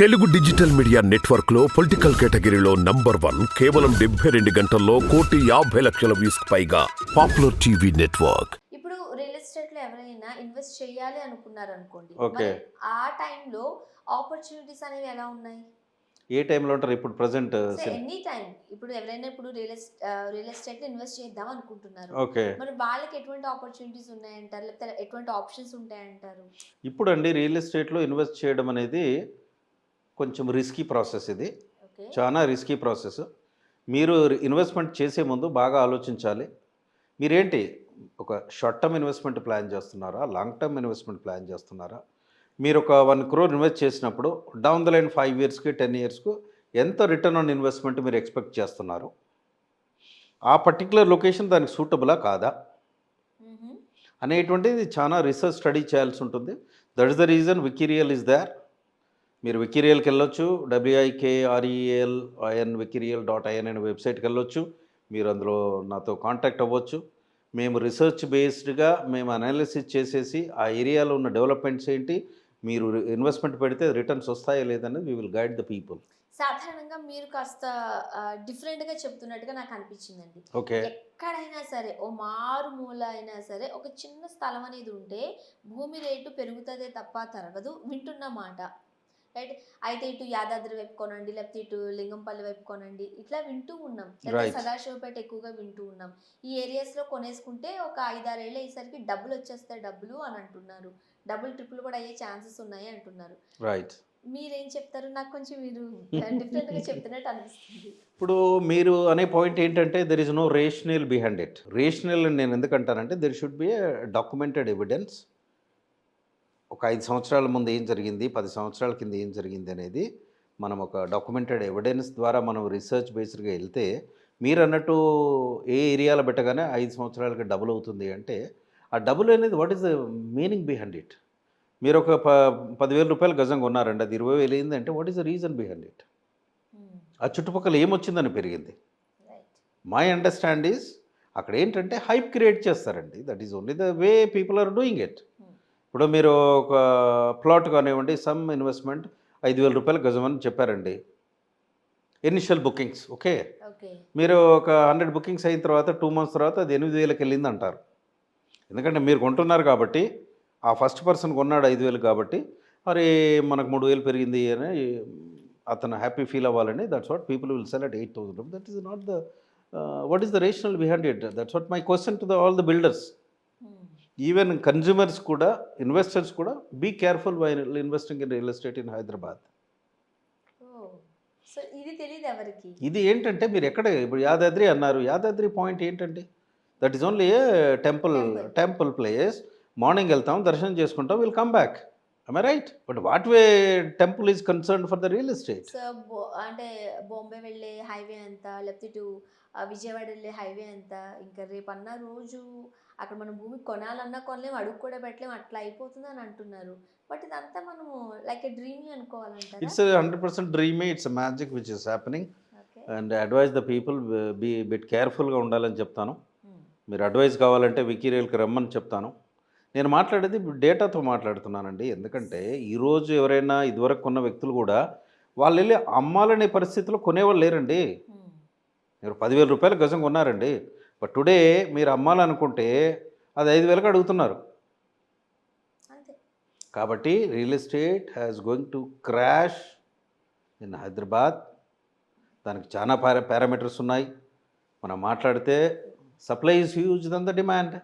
Telugu digital media network లో political కేటగిరీలో number 1 కేవలం 72 గంటల్లో 1,50,00,000 వ్యూస్ పైగా పాపులర్ టీవీ నెట్వర్క్. ఇప్పుడు రియల్ ఎస్టేట్ లో ఎవరైనా ఇన్వెస్ట్ చేయాలి అనుకున్నారు అనుకోండి, ఓకే. మరి ఆ టైంలో ఆపర్చునిటీస్ అనేవి ఎలా ఉన్నాయి? ఏ టైంలో ఉంటారు ఇప్పుడు ప్రెజెంట్? సో ఎనీ టైం ఇప్పుడు ఎవరైనా ఇప్పుడు రియల్ ఎస్టేట్ లో ఇన్వెస్ట్ చేద్దాం అనుకుంటున్నారు, ఓకే. మరి వాళ్ళకి ఎటువంటి ఆపర్చునిటీస్ ఉన్నాయంటారు, లేకపోతే ఎటువంటి ఆప్షన్స్ ఉంటాయంటారు? ఇప్పుడు అండి రియల్ ఎస్టేట్లో ఇన్వెస్ట్ చేయడం అనేది కొంచెం రిస్కీ ప్రాసెస్. ఇది ఓకే. చాలా రిస్కీ ప్రాసెస్. మీరు ఇన్వెస్ట్మెంట్ చేసే ముందు బాగా ఆలోచించాలి. మీరేంటి ఒక షార్ట్ టర్మ్ ఇన్వెస్ట్మెంట్ ప్లాన్ చేస్తున్నారా, లాంగ్ టర్మ్ ఇన్వెస్ట్మెంట్ ప్లాన్ చేస్తున్నారా? మీరు ఒక 1 crore ఇన్వెస్ట్ చేసినప్పుడు డౌన్ ద లైన్ 5 ఇయర్స్కి 10 ఇయర్స్కు ఎంత రిటర్న్ ఆన్ ఇన్వెస్ట్మెంట్ మీరు ఎక్స్పెక్ట్ చేస్తున్నారు? ఆ పర్టికులర్ లొకేషన్ దానికి సూటబులా కాదా మ్మ్హ. అనేటువంటిది చాలా రీసెర్చ్ స్టడీ చేయాల్సి ఉంటుంది. దట్ ఇస్ ద రీజన్ వికీరియల్ ఇస్ దేర్. మీరు వికీరియల్కి వెళ్ళొచ్చు, WIKRELIN wikirial.in అనే వెబ్సైట్కి వెళ్ళొచ్చు. మీరు అందులో నాతో కాంటాక్ట్ అవ్వచ్చు. మేము రీసెర్చ్ బేస్డ్గా మేము అనాలిసిస్ చేసేసి ఆ ఏరియాలో ఉన్న డెవలప్మెంట్స్ ఏంటి, మీరు ఇన్వెస్ట్మెంట్ పెడితే రిటర్న్స్ వస్తాయా లేదనేది we will guide the people. సాధారణంగా మీరు కాస్త డిఫరెంట్ గా చెప్తున్నట్టుగా నాకు అనిపించిందండి. ఓకే. ఎక్కడైనా సరే ఓ మారుమూల అయినా సరే ఒక చిన్న స్థలం అనేది ఉంటే భూమి రేటు పెరుగుతుందే తప్ప తరగదు, వింటున్న మాట. రైట్. అయితే ఇటు యాదాద్రి వైపు కొనండి, లేకపోతే ఇటు లింగంపల్లి వైపు కొనండి, ఇట్లా వింటూ ఉన్నాం. లేకపోతే రైట్. సదాశివపేట ఎక్కువగా వింటూ ఉన్నాం. ఈ ఏరియాస్ లో కొనేసుకుంటే ఒక 5-6 ఏళ్ళు అయ్యేసరికి డబ్బులు వచ్చేస్తాయి డబ్బులు అని అంటున్నారు. డబుల్ ట్రిపుల్ కూడా అయ్యే ఛాన్సెస్ ఉన్నాయి అంటున్నారు. రైట్. మీరేం చెప్తారు? నాకు కొంచెం మీరు డిఫరెంట్ గా చెప్తున్నట్టు అనిపిస్తుంది. ఇప్పుడు మీరు అనే పాయింట్ ఏంటంటే there is no rationale behind it. Rationale అని నేను ఎందుకంటానంటే there should be a documented evidence. ఒక 5 సంవత్సరాల ముందు ఏం జరిగింది, 10 సంవత్సరాల కింద ఏం జరిగింది అనేది మనం ఒక డాక్యుమెంటెడ్ ఎవిడెన్స్ ద్వారా మనం రీసెర్చ్ బేస్డ్గా వెళ్తే, మీరు అన్నట్టు ఏ ఏరియాలో పెట్టగానే 5 సంవత్సరాలకి డబుల్ అవుతుంది అంటే, ఆ డబుల్ అనేది what is the meaning behind it? మీరు ఒక 10,000 గజం కొన్నారండి, అది 20,000 అయిందంటే what is the reason behind it? ఆ చుట్టుపక్కల ఏమొచ్చిందని పెరిగింది. రైట్. మై అండర్స్టాండ్ ఈజ్ అక్కడ ఏంటంటే హైప్ క్రియేట్ చేస్తారండి. That is only the way people are doing it. ఇప్పుడు మీరు ఒక ప్లాట్ కానివ్వండి, సమ్ ఇన్వెస్ట్మెంట్ 5,000 గజం అని చెప్పారండి, ఇనిషియల్ బుకింగ్స్. ఓకే. ఓకే. మీరు ఒక 100 బుకింగ్స్ అయిన తర్వాత 2 months తర్వాత అది 8,000కి వెళ్ళింది అంటారు. ఎందుకంటే మీరు కొంటున్నారు కాబట్టి, ఆ ఫస్ట్ పర్సన్ కొన్నాడు 5,000 కాబట్టి, అరే మనకు 3,000 పెరిగింది అని అతను హ్యాపీ ఫీల్ అవ్వాలని that's what people will sell at 8,000 rupees. That is not the what is the rational behind it? That's what my question to all the builders. Even consumers కూడా, investors కూడా be careful while investing in real estate in Hyderabad. So ఇది తెలియదు ఎవరికి. ఇది ఏంటంటే మీరు ఎక్కడ ఇప్పుడు యాదాద్రి అన్నారు, యాదాద్రి పాయింట్ ఏంటండి? That is only A temple place. Morning వెళ్తాం, దర్శనం చేసుకుంటాం, will come back. I right? But what way temple is concern for the real estate? So అంటే బాంబే వెళ్ళే హైవే ఎంత, లేకపోతే ఇటు విజయవాడ వెళ్ళే హైవే ఎంత, ఇంకా రేపు అన్న రోజు అక్కడ మనం భూమి కొనాలన్నా కొనలేము, అడుగు కూడా పెట్టలేము, అట్లా అయిపోతుంది అని అంటున్నారు. బట్ ఇదంతా మనము లైక్ ఏ డ్రీమ్ అనుకోవాలంటారా? It's 100% dreamy. It's magic which is happening. Okay. And advise the people be bit కేర్ఫుల్గా ఉండాలని చెప్తాను. మీరు అడ్వైస్ కావాలంటే వికీరియల్కి రమ్మని చెప్తాను. నేను మాట్లాడేది డేటాతో మాట్లాడుతున్నానండి. ఎందుకంటే ఈరోజు ఎవరైనా ఇదివరకు కొన్న వ్యక్తులు కూడా వాళ్ళు వెళ్ళి అమ్మాలనే పరిస్థితిలో కొనేవాళ్ళు లేరండి. మీరు 10,000 గజం కొన్నారండి, బట్ టుడే మీరు అమ్మాలనుకుంటే అది 5,000కి అడుగుతున్నారు. అంతే. కాబట్టి real estate has going to crash in Hyderabad. దానికి చాలా పారామీటర్స్ ఉన్నాయి. మనం మాట్లాడితే supply is huge then the demand.